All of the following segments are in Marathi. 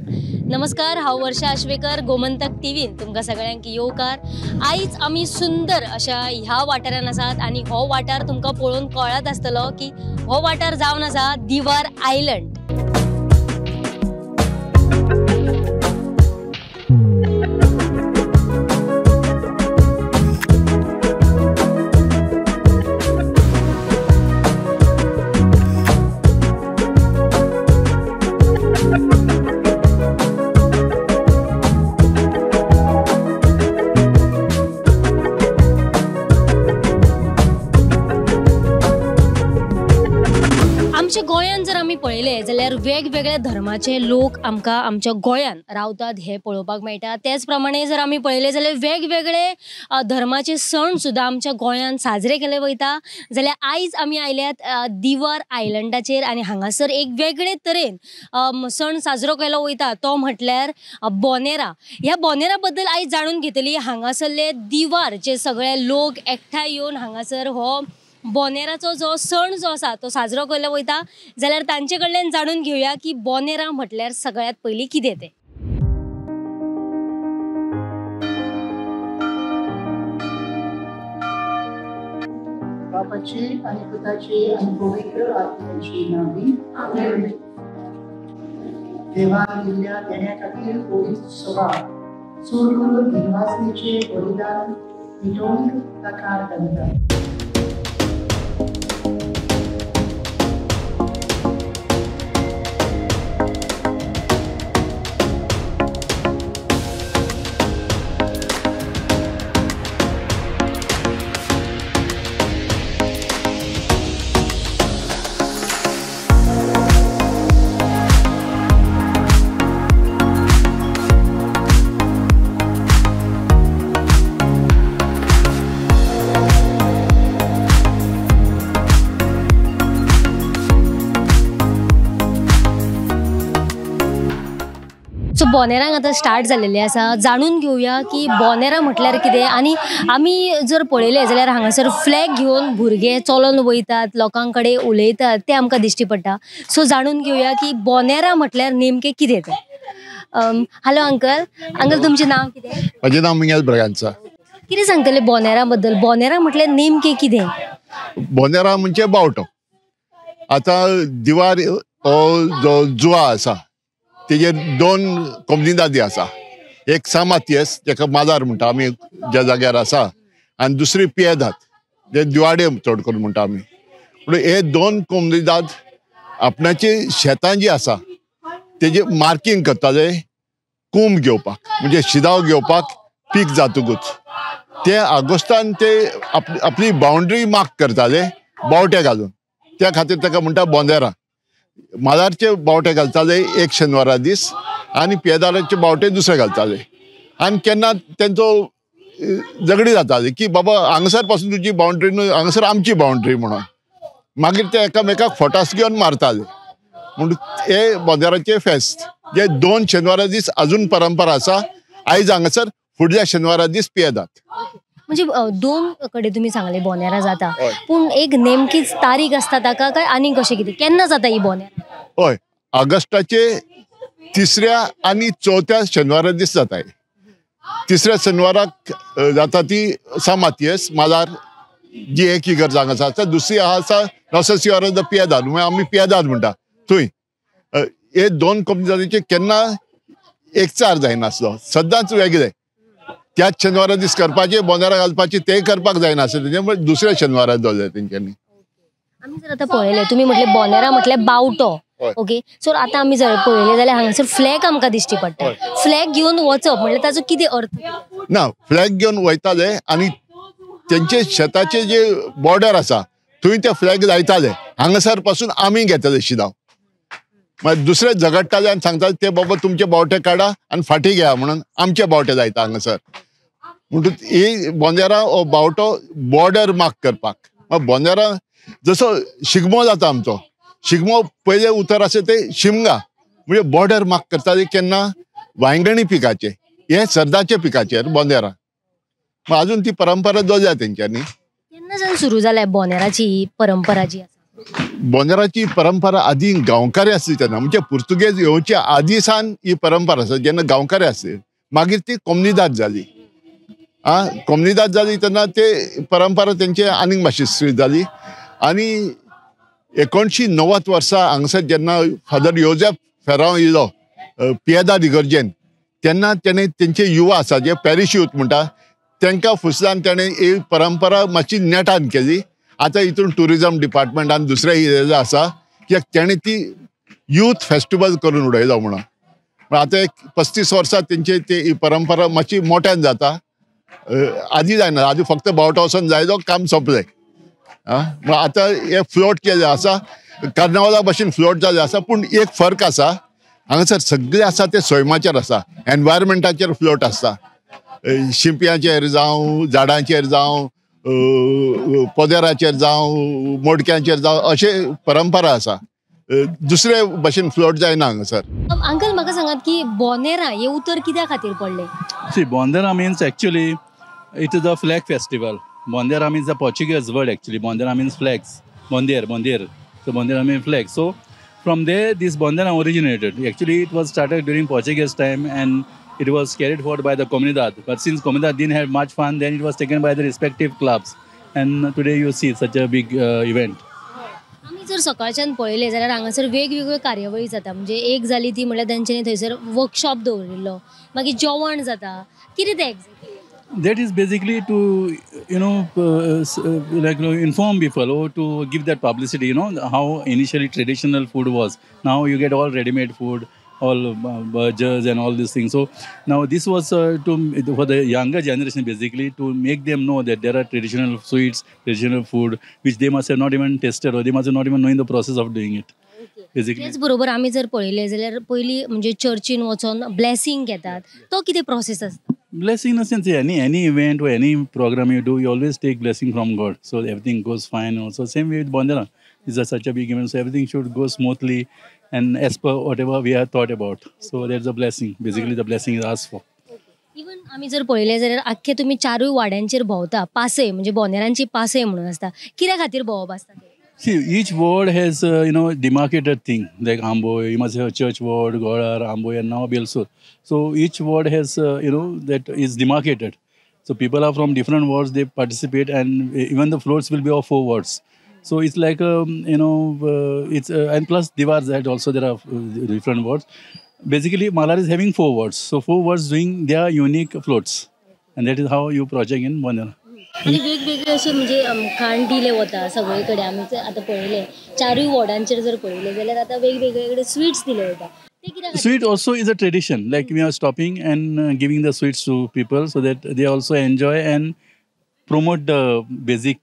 नमस्कार, हांव वर्षा आश्वेकर, गोमंतक टीव्हीन तुमकां सगळ्यांक येवकार। आयज आमी सुंदर अशा ह्या वाठारान आसात आनी हो वाठार तुमकां पळोवन कळत आसतलो की हो वाठार जावन आसा दिवार आयलंड। आमच्या गोंयान जर आमी पळयले जाल्यार वेगवेगळ्या धर्माचे लोक आमकां आमच्या गोंयान रावतात हे पळोवपाक मेळटा। त्याच प्रमाणे जर आमी पळयले जाल्यार वेगवेगळे धर्माचे सण सुद्दां आमच्या गोंयान साजरे केले वयता। जाल्यार आयज आमी आयल्यात दिवार आयलंडाचेर आनी हांगासर एक वेगळे तरेन सण साजरो केलो वयता, तो म्हटल्यार बोनेरा। ह्या बोनेरा बद्दल आयज जाणून घेतली। हांगासरले दिवार जे सगळे लोक एकठांय येवन हांगासर हो बोनेराचो जो सण जो आसा तो साजरो केलो वयता। जाल्यार तांचे कडल्यान जाणून घेवया की बोनेरा म्हटल्यार सगळ्यात पयलीं कितें तें। बापाची आणि पुताची आणि पवित्र आत्म्याची नावी आमेन। देवान दिल्ल्या देण्या खातीर पवित्र सभा चूर करून निर्वासनेचे बलिदान मिटोवन ताका घालता। सो बोनेरांक आतां स्टार्ट जाल्लेलें आसा। जाणून घेवया की बोनेरा म्हटल्यार कितें। आनी आमी जर पळयलें जाल्यार हांगासर फ्लॅग घेवन भुरगे चलोन वयतात, लोकां कडेन उलयतात, तें आमकां दिश्टी पडटा। सो जाणून घेवया की बोनेरा म्हटल्यार नेमकें कितें तें। हॅलो अंकल, तुमचें नांव कितें? म्हजें नांव मिंगेल ब्रगांचा। कितें सांगतले बोनेरा बद्दल? बोनेरा म्हटल्यार नेमकें कितें? बोनेरा म्हणजे बावटो। आतां दिवार हो जो जुवा आसा तेजेर दोन कोमनिदादी आसा। एक सामातियस जेका मादार म्हणटा आमी ज्या जाग्यार आसा, आनी दुसरी पियेदाद जे दिवाडे चड करून म्हणटा आमी। म्हणून हे दोन कोमनिदाद आपणाची शेतां जी आसा तेजे मार्किंग करताले कुंभ घेवपाक, म्हणजे शिदाव घेवपाक पीक जातकूच ते ऑगस्टान ते आपली बाउंड्री मार्क करताले बावटे घालून। त्या खातीर ताका म्हणटा बोंदेरा। मादारचे बावटे घालताले एक शेनवारा दीस आनी पियेदाराचे बावटे दुसरे घालताले। आनी केन्ना तेंचो झगडी जाताली की बाबा हांगासर पासून तुजी बाउंड्री न्हू, हांगासर आमची बाउंड्री म्हणून। मागीर ते एकामेकाक फटास घेवन मारताले। म्हणून हे बोंदेराचे फेस्त जे दोन शेनवारा दीस अजून परंपरा आसा। आयज हांगासर फुडल्या शेनवारा दीस पियेदाद। म्हणजे दोन कडेन तुमी सांगले बोनेरा जाता, पूण एक नेमकीच तारीख आसता ताका काय आनी कशें कितें? केन्ना जाता ही बोनेरा? हय, ऑगस्टाचे तिसऱ्या आनी चौथ्या शेनवारा दीस जाता। तिसऱ्या शेनवाराक जाता ती सामातियस मादार जी एक इगर जांग आसा। दुसरी आसा नॉसेसिओरा द पियेदाद, आमी पियेदाद म्हणटा थंय। हे दोन कोमनिदादीचे केन्ना एकचार जायनासलो, सदांच वेगळे। त्याच शेनवारा दीस करपाचे बोनेरा घालपाचे ते करपाक जायनासले, त्यामुळे दुसऱ्या शेनवारा दवरले तेंच्यांनी। आमी जर आतां पळयलें, तुमी म्हटलें बोनेरा म्हटल्यार बावटो, ओके। सो आतां आमी जर पळयलें जाल्यार हांगासर फ्लॅग आमकां दिश्टी पडटा। फ्लॅग घेवन वचप म्हटल्यार ताचो कितें अर्थ? ना, फ्लॅग घेवन वयताले आनी तेंचे शेताचे जे बॉर्डर आसा थंय ते फ्लॅग लायताले। हांगासर पासून आमी घेताले शिदाव, मागीर दुसरे झगडटाले आनी सांगताले ते बाबा तुमचे बावटे काडा आनी फाटी घेया म्हणून आमचे बावटे लायता हांगासर। म्हणून ही बोंदेरा हो बावटो बॉर्डर मार्क करपाक। बोंदेरा जसो शिगमो जाता आमचो, शिगमो पयले उतर आसा ते शिमगा म्हणजे बॉर्डर मार्क करताले केन्ना वांयगणी पिकाचे, हे सर्दाचे पिकाचेर बोंदेरा। अजून ती परंपरा दवरल्या तेंच्यांनी। केन्नाच्यान सुरू जाल्या बोनेराची परंपरा जी आसा? बोंदेराची परंपरा आधी गांवकारी आसली तेन्ना म्हणजे पुर्तुगेज येवच्या आदी सान ही परंपरा आसा जेन्ना गांवकारी आसली मागीर ती कोमनिदाद जाली कोमनिदाद जाली तेन्ना ते परंपरा तेंचे आनीक मातशी स्वीट जाली आनी 1990 वर्सा हांगसर जेन्ना फादर योझेफ फेरांव येयलो पियेदाद इगर्जेन तेन्ना तेणें तेंचे युवा आसा जे पॅरिश यूथ म्हणटा तांकां फुसलान तेणें ही परंपरा मातशी नेटान केली आतां हितून टुरिजम डिपार्टमेंटान दुसरे इरेज आसा कित्याक तेणें ती यूथ फेस्टिवल करून उडयलो म्हणून आतां एक 35 वर्सां तेंचे ही परंपरा मातशी मोठ्यान जाता आदी जायना आदी फक्त बावटो वचोन जायलो काम सोंपलें आतां हे फ्लोट केले आसा कार्नावाला भशेन फ्लोट जाले आसा पूण एक फर्क आसा हांगासर सगळे आसा ते सैमाचेर आसा एनवायरमेंटाचेर फ्लोट आसता शिंप्यांचेर जावं झाडांचेर जावं पोदेराचेर जावं मोडक्यांचेर जावं अशे परंपरा आसा दुसरे भशेन फ्लोट जायना हांगासर. अंकल म्हाका सांगात की बोनेरा हे उतर कित्या खातीर पडले? See, Bondera means actually it is a flag festival. Bondera means a Portuguese word actually. Bondera means flags. Bonder. So Bondera means flag. So from there this Bondera originated. Actually it was started during Portuguese time and it was carried forward by the Comunidad. But since Comunidad didn't have much fun, then it was taken by the respective clubs. And today you see such a big event. आमी जर सकाळच्यान पळयलें जाल्यार हांगासर वेगवेगळ्यो कार्यावळी जाता म्हणजे एक जाली ती म्हणल्यार तेंच्यांनी थंयसर वर्कशॉप दवरिल्लो मागीर जेवण जाता कितें तें exactly? That is basically to inform people or to give that publicity, how initially traditional food was. Now you get all ready-made food, all burgers and all these things. So now this was for the younger generation basically to make them know that there are traditional sweets, traditional food which they must have not even tasted or they must have not even known the process of doing it. तेच बरोबर आमी जर पळयलें जाल्यार पयलीं म्हणजे चर्चीन वचोन ब्लेसिंग घेतात तो कितें प्रोसेस आसता? Blessing in a sense, any event or any program you do, you always take blessing from God. So everything goes fine. Also, same way with Bondera. This is such a big event, so everything should go smoothly and as per whatever we have thought about. So there's a blessing. Basically, the blessing is asked for. Even आमी जर पळयलें जाल्यार आख्खे तुमी चारूय वाड्यांचेर भोंवता पासय म्हणजे बोनेरांची पासय म्हणून आसता कित्या खातीर भोंवप आसता ते? See, each ward has demarcated thing like Amboy. You must have a church ward, Godar, Amboy, and now Belsur. So each ward has that is demarcated. So people are from different wards. They participate, and even the floats will be of 4 wards. So it's like it's and plus Diwar that also there are different wards. Basically, Malar is having 4 wards. So 4 wards doing their unique floats, and that is how you project in Bondera. आणि वेगवेगळे असे म्हणजे खाण दिले वता सगळे कडेन आमी आतां पळयलें चारूय वॉर्डांचेर जर पळयलें जाल्यार आतां वेगवेगळे कडेन स्वीट्स दिले वता ते कित्याक? Sweet also is a tradition. Like we are stopping and giving the sweets to people so that they also enjoy and promote the basic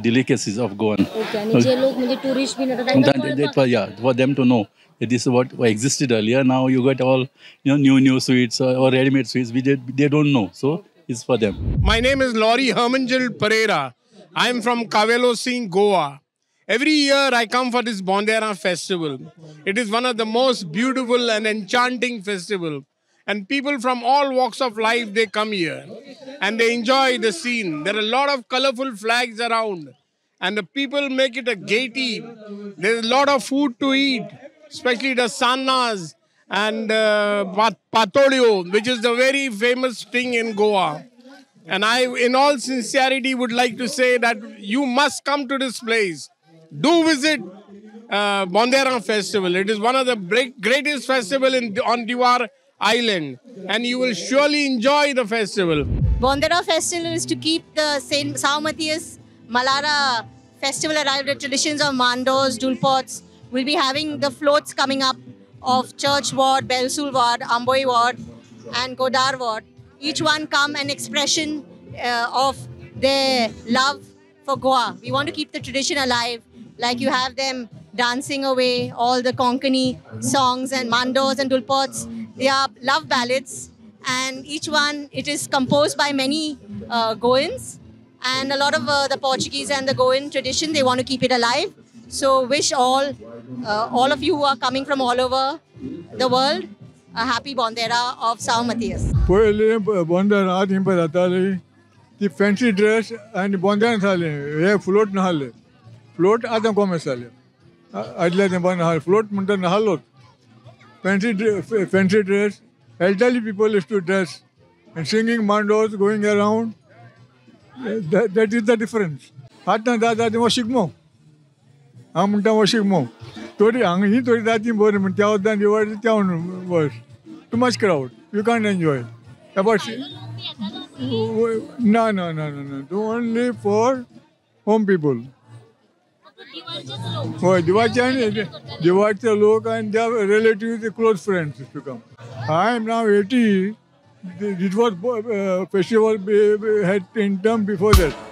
delicacies of Goan. Okay आणि जे लोक म्हणजे टुरिस्ट बीन येतात तांकां For them to know that this is what existed earlier. Now you get all new sweets or ready-made sweets. They don't know. So it's for them. My name is Laurie Hermangild Pereira. I am from Kavelosing, Goa. Every year I come for this Bondera festival. It is one of the most beautiful and enchanting festival. And people from all walks of life, they come here. And they enjoy the scene. There are a lot of colorful flags around. And the people make it a gaiety. There's a lot of food to eat. Especially the sannas. And patolio, which is the very famous thing in Goa. And I, in all sincerity, would like to say that you must come to this place. Do visit Bondera Festival. It is one of the greatest festival on Diwar Island. And you will surely enjoy the festival. Bondera Festival is to keep the Saint Sao Matthias Malara festival alive. The traditions of Mandos, Dulpots. We'll be having the floats coming up of Church Ward, Belsul Ward, Amboy Ward and Godar Ward. Each one come an expression of their love for Goa. We want to keep the tradition alive. Like you have them dancing away, all the Konkani songs and Mandos and Dulpots. They are love ballads and each one, it is composed by many Goans. And a lot of the Portuguese and the Goan tradition, they want to keep it alive. So wish all of you who are coming from all over the world a happy Bondera of Sao Matthias. पहिले Bondera थिंपा जाताली ती फॅन्सी ड्रेस आणि Bondera नासले हे फ्लोट नासले फ्लोट आतां कॉमर्स जालें आदल्या तेंपार नाहल फ्लोट म्हणटा नाहलोच fancy dress elderly people used to dress and singing mandos going around that is the difference आतां जाता तें शिगमो हांव म्हणटा हो शिगमो थोडी हांगा ही थोडी जाती बरी म्हण त्या वद्दां दिवाळी त्या वर्स too much crowd you can't enjoy about no only for home people होय दिवाळीचे आनी दिवाळीचे लोक and their relatives close friends to come. I am now 80. It was festival had in term before that.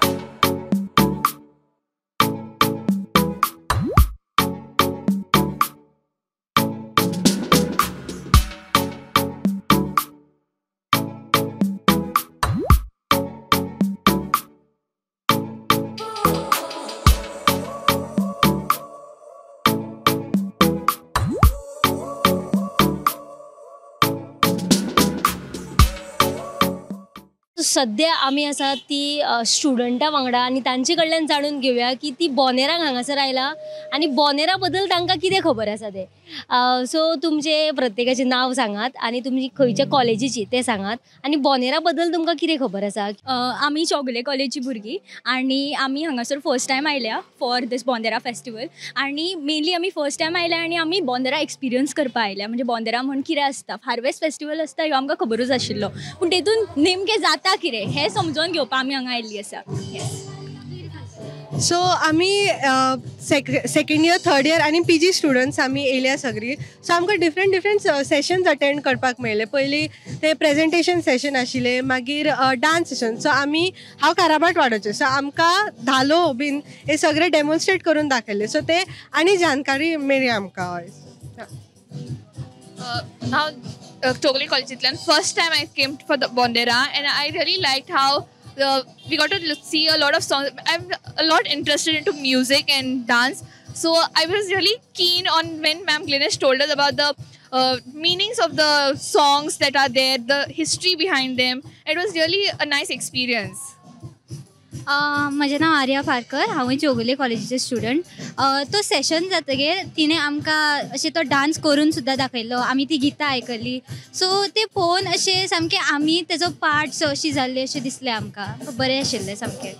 सध्या आमी आसा ती स्टुडंटां वांगडा आनी तांचे कडल्यान जाणून घेवया की ती बोनेरांक हांगासर आयला आनी बोनेरा बद्दल तांकां कितें खबर आसा ते सो तुमचे प्रत्येकाचें नांव सांगात आनी तुमची खंयच्या कॉलेजीची तें सांगात आनी बोनेरा बद्दल तुमकां कितें खबर आसा. आमी चौगुले कॉलेजची भुरगीं आनी आमी हांगासर फर्स्ट टायम आयल्या फॉर दीस बोंदेरा फेस्टिवल आनी मेनली आमी फर्स्ट टायम आयल्या आनी आमी बोंदेरा एक्सपिरियन्स करपा आयल्या म्हणजे बोंदेरा म्हण कितें आसता हार्वेस्ट फेस्टिवल आसता ह्यो आमकां खबरूच आशिल्लो पूण तेतून नेमकें जाता कितें हें समजून घेवपा आमी हांगा आयिल्लीं आसा. सो आमी सेकंड इयर थर्ड इयर आनी PG स्टुडंट्स आमी येयल्या सगळीं सो आमकां डिफरंट सेशन्स अटेंड करपाक मेळ्ळे. पयलीं ते प्रेजेंटेशन सेशन आशिल्लें मागीर डान्स सेशन सो हांव काराबाट वाडोवचें सो आमकां धालो बीन हे सगळे डेमॉन्स्ट्रेट करून दाखयले सो ते आनी जानकारी मेळ्ळी आमकां. हांव चौगुले कॉलेजींतल्यान first time I came for the Bondera and I really liked how we got to see a lot of songs. I'm a lot interested into music and dance, so I was really keen on when Ma'am Glynis told us about the meanings of the songs that are there, the history behind them. It was really a nice experience. म्हजें नांव आर्या पारकर हांवूय चौगुले कॉलेजीचें स्टुडंट. तो सेशन जातकीर तिणें आमकां अशें तो डान्स करून सुद्दां दाखयल्लो आमी ती गितां आयकल्लीं सो तें पळोवन अशें सामकें आमी तेजो पार्ट्स अशी जाल्ली अशें दिसलें आमकां बरें आशिल्लें सामकें.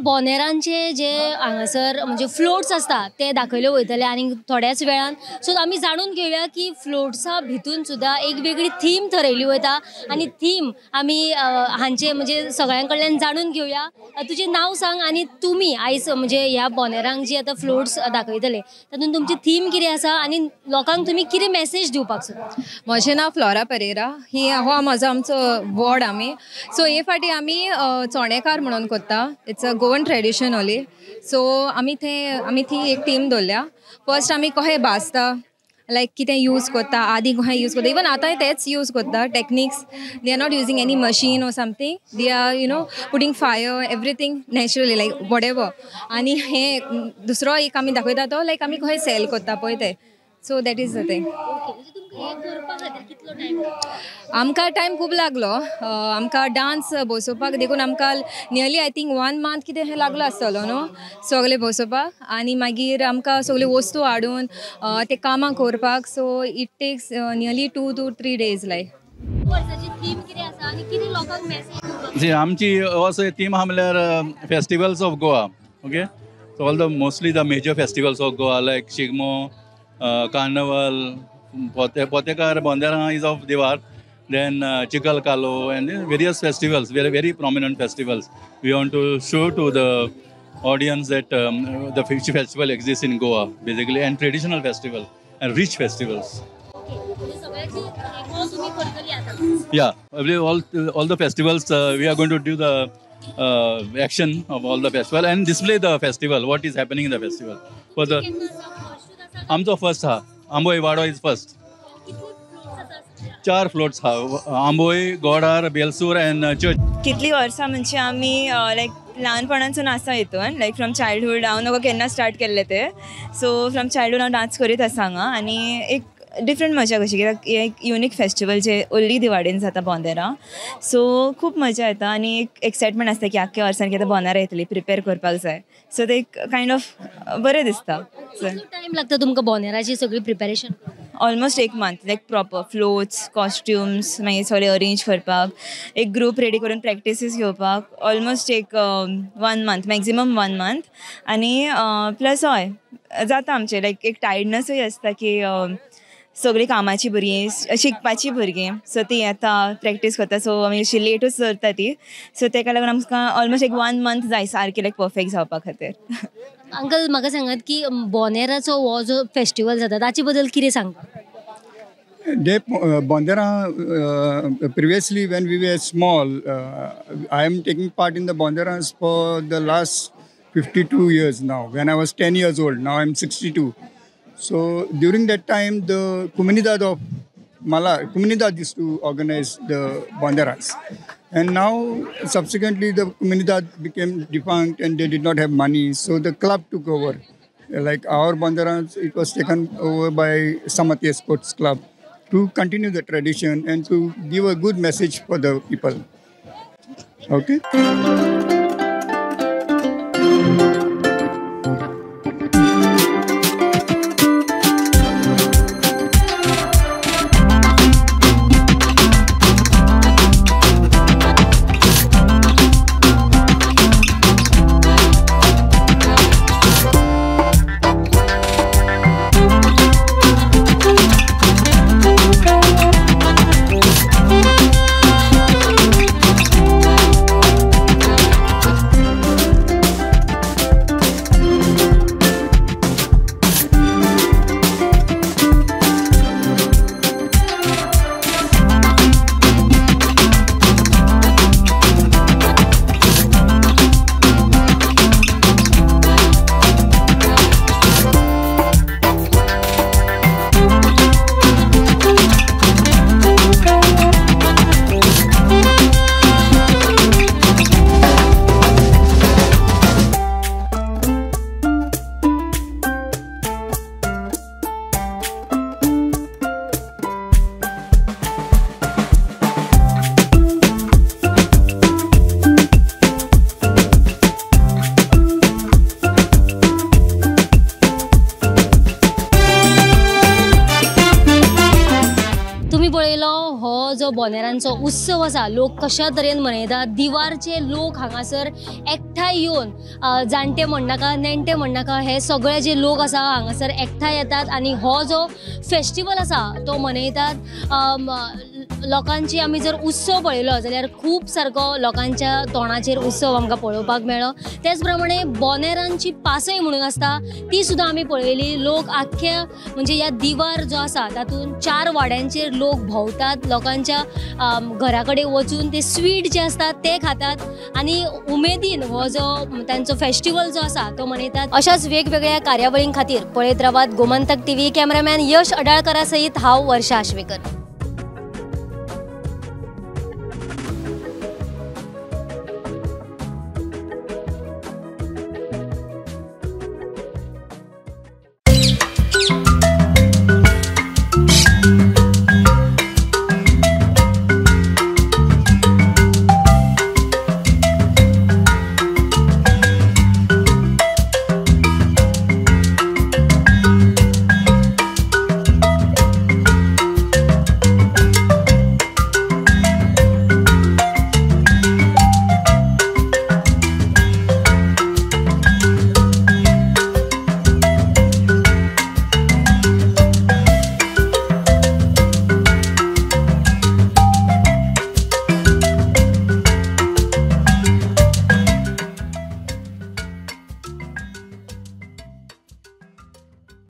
बोनेरांचे जे हांगासर म्हणजे फ्लोट्स आसता ते दाखयले वयतले आनी थोड्याच वेळान सो आमी जाणून घेवया की फ्लोट्सा भितून सुद्दां एक वेगळी थीम ठरयली वयता आनी थीम आमी हांचे म्हणजे सगळ्यां कडल्यान जाणून घेवया. तुजें नांव सांग आनी तुमी आयज म्हणजे ह्या बोनेरांक जी आतां फ्लोट्स दाखयतले तातूंत तुमची थीम कितें आसा आनी लोकांक तुमी कितें मेसेज दिवपाक सोदता. म्हजें नांव फ्लोरा पेरेरा हो म्हाजो आमचो वॉर्ड आमी सो हे फाटी आमी चोणेकार म्हणून करता इट्स अ गोवन ट्रेडिशन ओली सो आमी ती एक टीम दवरल्या. फर्स्ट आमी कशें भाजता लायक कितें यूज करता आदी कशें यूज करता इवन आतां तेच यूज करता techniques they are not using any machine or something they are putting fire everything naturally like what ever आनी हे दुसरो एक आमी दाखयता तो लायक आमी कशें सेल करता पळय ते so that is the thing. आमकां टायम खूब लागलो आमकां डान्स बसोवपाक देखून आमकां नियरली आय थिंक 1 month कितें हें लागलो आसतलो न्हू सगळें बसोवपाक आनी मागीर आमकां सगळ्यो वस्तू हाडून ते कामां करपाक so it takes nearly 2 to 3 days like. आमची असो थीम आहा म्हणल्यार festivals of Goa okay so all the mostly the major festivals of Goa like Shigmo carnival Potekar Bondera is of Diwar, then Chikal Kalo and various festivals, very prominent festivals. We want to show to the audience that the festival exists in Goa basically and traditional festival and rich festivals. Yeah, all the festivals we are going to do the action of all the festival and display the festival, what is happening in the festival. For the आमचो फर्स्ट हा आंबोई वाडो इज फर्स्ट 4 फ्लोट्स हा आंबोई गोडार बेलसूर एंड चर्च. कितली वर्सां म्हणजे आमी लायक ल्हानपणांसून आसा हितून लायक फ्रॉम चायल्डहूड हांव नको केन्ना स्टार्ट केल्ले ते सो फ्रॉम चायल्डहूड हांव डान्स करीत आसा हांगा आनी एक डिफरंट मजा कशी कित्याक एक युनीक फेस्टिवल जे ओन्ली दिवाडेन जाता बोंदेरा सो खूब मजा येता आनी एक एक्सायटमेंट आसता की आख्या वर्सान कितें बोंदेरा येतली प्रिपेर करपाक जाय सो ते एक कायंड ऑफ बरें दिसता. टायम लागता तुमकां बोंदेराची सगळी प्रिपेरेशन? ऑलमोस्ट एक month like proper floats costumes मागीर सगळें अरेंज करपाक एक ग्रूप रेडी करून प्रॅक्टिसीस घेवपाक ऑलमोस्ट एक 1 मंथ मॅक्झिमम 1 मंथ आनी प्लस हय जाता आमचें लायक एक टायर्डनसूय आसता की सगळीं कामाची भुरगीं शिकपाची भुरगीं सो ती येता प्रॅक्टीस करता सो आमी अशी लेटूच करता ती सो तेका लागून आमकां ऑलमोस्ट एक 1 मंथ जाय सारकें लायक परफेक्ट जावपा खातीर. अंकल म्हाका सांगात की बोंदेराचो हो जो फेस्टिवल जाता ताचे बद्दल कितें सांगता? Bondera, previously when we were small, I am taking part in the Bonderas for the last 52 years now. When I was 10 years old, now I'm 62. So during that time, the Comunidad of Malar, Comunidad used to organize the Bonderas. And now, subsequently, the Comunidad became defunct and they did not have money. So the club took over. Like our Bonderas, it was taken over by Samatya Sports Club to continue the tradition and to give a good message for the people. Okay? जो बोनेरांचो उत्सव आसा लोक कशा तरेन मनयतात दिवारचे लोक हांगासर एकठांय येवन जाणटे म्हणनाका नेणटे म्हणनाका हे सगळे जे लोक आसा हांगासर एकठांय येतात आनी हो जो फेस्टिवल आसा तो मनयतात लोकांची आमी जर उत्सव पळयलो जाल्यार खूब सारको लोकांच्या तोंडाचेर उत्सव आमकां पळोवपाक मेळ्ळो तेच प्रमाणे बोनेरांची पासय म्हणून आसता ती सुद्दां आमी पळयली लोक आख्ख्या म्हणजे ह्या दिवार जो आसा तातूंत 4 वाड्यांचेर लोक भोंवतात लोकांच्या घरा कडेन वचून ते स्वीट जे आसतात ते खातात आनी उमेदीन हो जो तांचो फेस्टिवल जो आसा तो मनयतात अशाच वेगवेगळ्या कार्यावळीं खातीर पळयत रावात गोमंतक टीव्ही कॅमेरामॅन यश अडाळकरा सयत हांव वर्षा आश्वेकर.